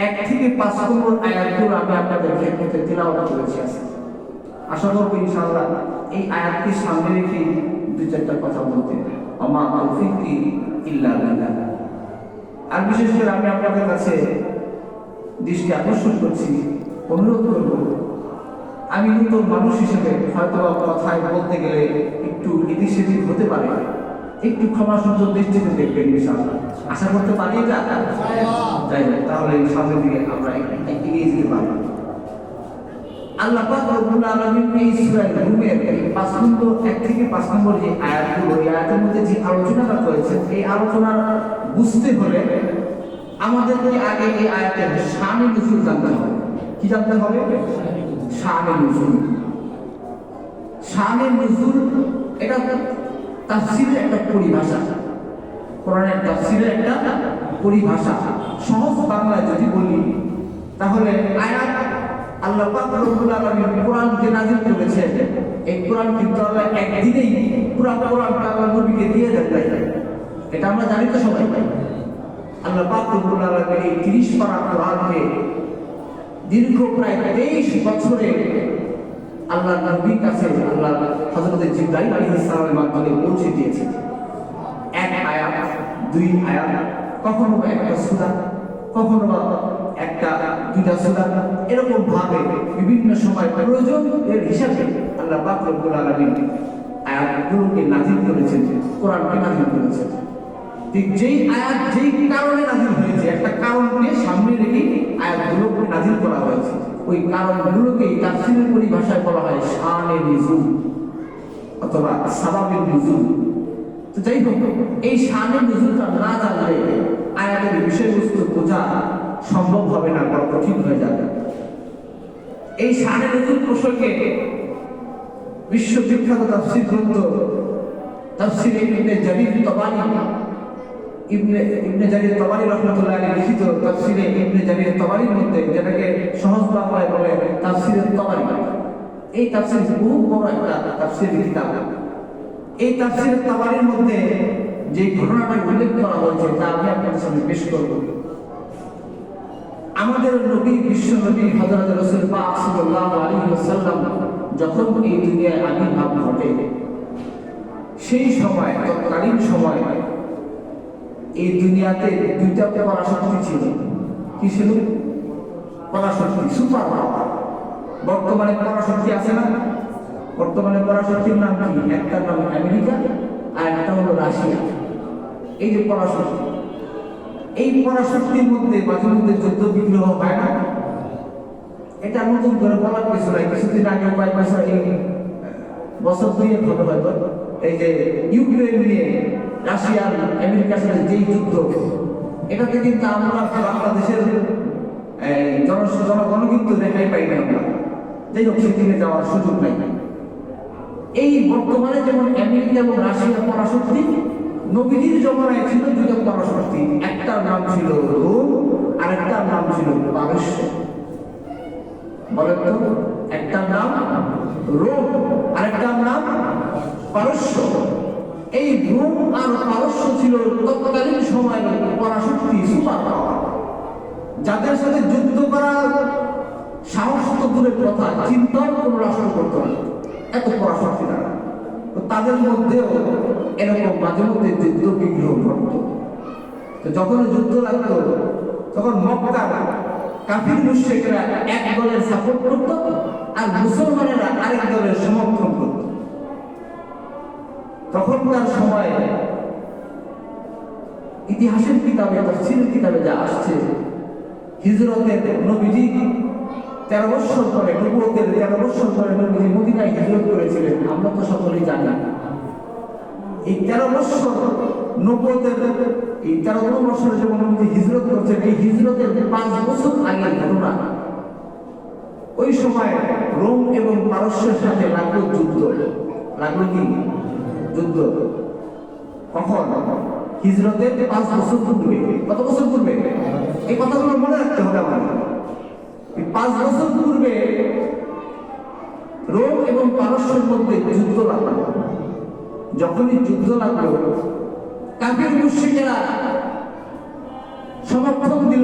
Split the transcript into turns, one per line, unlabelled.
1 থেকে 5 নম্বর আয়াতগুলো আমি আপনাদের ক্ষেত্রে তিলাওয়াত করেছি। আশা করব ইনশাআল্লাহ এই আয়াতকে সামনে রেখে 2-4টা কথা বলতে আমা তৌফিকি ইল্লা বিল্লাহ। আর বিশেষ করে আমি আপনাদের কাছে দৃষ্টি আকর্ষণ করছি, অনুরোধ করব, আমি নতুন মানুষ হিসেবে হয়তো কথায় বলতে গেলে একটু এদিক সেদিক হতে পারে, একটু ক্ষমা সুন্দর দৃষ্টিতে দেখবেন ইনশাআল্লাহ। আশা করতে পারি এটা যাই হোক, তাহলে সামনের দিকে আমরা এগিয়ে যেতে পারবো। আল্লাহ পাক রব্বুল আলামিন এই সূরা রুমের 1 থেকে 5 নম্বর যে আয়াতগুলো, এই আয়াতের মধ্যে যে আলোচনাটা করেছেন, এই আলোচনা বুঝতে হলে আমাদেরকে আগে এই আয়াতের শানে নুজুল জানতে হবে। কি জানতে হবে? শানে নুজুল। শানে নুজুল এটা তাফসীরের একটা পরিভাষা, কোরআনের তাফসীরের একটা পরিভাষা। সহজ বাংলায় যদি বলি তাহলে আয়াত আল্লাহ পাক রব্বুল আলামিন কোরআন যে নাযিল করেছেন, এই কোরআন কিন্তু আল্লাহ একদিনেই পুরো কোরআনটা আল্লাহর নবীকে দিয়ে দেন নাই। এটা আমরা জানি তো সবাই। আল্লাহ পাক রব্বুল আলামিন এই 30 পারা কোরআনকে দীর্ঘ প্রায় 23 বছরে আল্লাহর নবীর কাছে আল্লাহ হযরত জিবরাইল আলাইহিস সালামের মাধ্যমে পৌঁছে দিয়েছেন। 1 আয়াত, 2 আয়াত, কখনো একটা সূরা, কখনো একটা 2টা সূরা, এরকম ভাবে বিভিন্ন সময় প্রয়োজন এর হিসাবে আল্লাহ পাক রব্বুল আলামিন আয়াতগুলোকে নাযিল করেছেন, কোরআনকে নাযিল করেছেন। ঠিক যেই আয়াত যেই কারণে নাযিল হয়েছে, একটা কারণকে সামনে রেখে আয়াতগুলোকে নাযিল করা হয়েছে। ওই কারণগুলোকে তাফসীরের পরিভাষায় বলা হয় শানে নুজুল অথবা সাবাবিল নুজুল। তো যাই হোক, এই শানে নুজুলটা না জানলে আয়াতের বিষয়বস্তু বোঝা সম্ভব হবে না, বড় কঠিন হয়ে যাবে। এই শানে নুজুল প্রসঙ্গে বিশ্ববিখ্যাত তাফসীর গ্রন্থ তাফসীর ইবনে জারির তাবারি, ইবনে জারির তাবারি রাহমাতুল্লাহ আলাইহি লিখিত তাফসীরে ইবনে জারির তাবারির মধ্যে, যেটাকে সহজ বাংলায় বলে তাফসীরের তাবারি, এই তাফসীর বহু বড় একটা তাফসীরের কিতাব। এই তাফসীরের তাবারির মধ্যে যে ঘটনাটা উল্লেখ করা হয়েছে তা আমি আপনাদের সামনে পেশ করব। আমাদের নবী, বিশ্ব নবী হযরত রাসূল পাক সাল্লাল্লাহু আলাইহি ওয়াসাল্লাম যখন এই দুনিয়ায় আবির্ভাব ঘটে, সেই সময়, তৎকালীন সময় এই দুনিয়াতে 2টা পরাশক্তি ছিল। কি ছিল? পরাশক্তি, সুপার পাওয়ার। বর্তমানে পরাশক্তি আছে না? বর্তমানে পরাশক্তির নাম কি? একটার নাম আমেরিকা আর একটা হলো রাশিয়া। এই যে পরাশক্তি, এই পরাশক্তির মধ্যে মাঝে মধ্যে যুদ্ধ বিগ্রহ হয় না? এটা নতুন করে বলার কিছু নাই। কিছুদিন আগে কয়েক বছর, এই বছর 2 হবে হয়তো, এই যে ইউক্রেন নিয়ে রাশিয়া আমেরিকার সাথে যেই যুদ্ধ, এটাতে কিন্তু আমরা বাংলাদেশের জনগণ কিন্তু রেহাই পাই না। আমরা যাই হোক, সেদিকে যাওয়ার সুযোগ নাই। এই বর্তমানে যেমন আমেরিকা এবং রাশিয়ার পরাশক্তি, নবীজির জমানায় ছিল 2টা পরাশক্তি। একটার নাম ছিল রোম আর একটার নাম ছিল পারস্য। বলেন তো, একটার নাম রোম আর একটার নাম পারস্য। এই রোম আর পারস্য ছিল তৎকালীন সময়ের পরাশক্তি, সুপার পাওয়ার, যাদের সাথে যুদ্ধ করার সাহস তো দূরের কথা, চিন্তাও কোনো রাষ্ট্র করতো না, এত পরাশক্তি তারা। তো তাদের মধ্যেও এরকম মাঝে মধ্যে যুদ্ধ বিগ্রহ ঘটত। তো যখন যুদ্ধ লাগতো, তখন মক্কার কাফির মুশরিকরা এক দলের সাপোর্ট করত আর মুসলমানেরা আরেক দলের সমর্থন করত। তখনকার সময় ইতিহাসের কিতাবে, তাফসীরের কিতাবে যা আসছে, হিজরতের নবীজি 13 বছর পরে, নবুয়তের 13 বছর পরে নবীজি মদিনায় হিজরত করেছিলেন। আমরা তো সকলেই জানি। এই 13 বছর নবুয়তের, এই 13 বছর যখন নবীজি হিজরত করছেন, এই হিজরতের 5 বছর আগের ঘটনা। ওই সময় রোম এবং পারস্যের সাথে লাগলো যুদ্ধ। লাগলো কি? যুদ্ধ। কখন? হিজরতের 5 বছর পূর্বে। কত বছর পূর্বে? এই কথাগুলো মনে রাখতে হবে আমাদের। 5 বছর পূর্বে রোম এবং পারস্যের মধ্যে যুদ্ধ লাগলো। যখনই যুদ্ধ লাগলো, কাফির মুশরিকরা সমর্থন দিল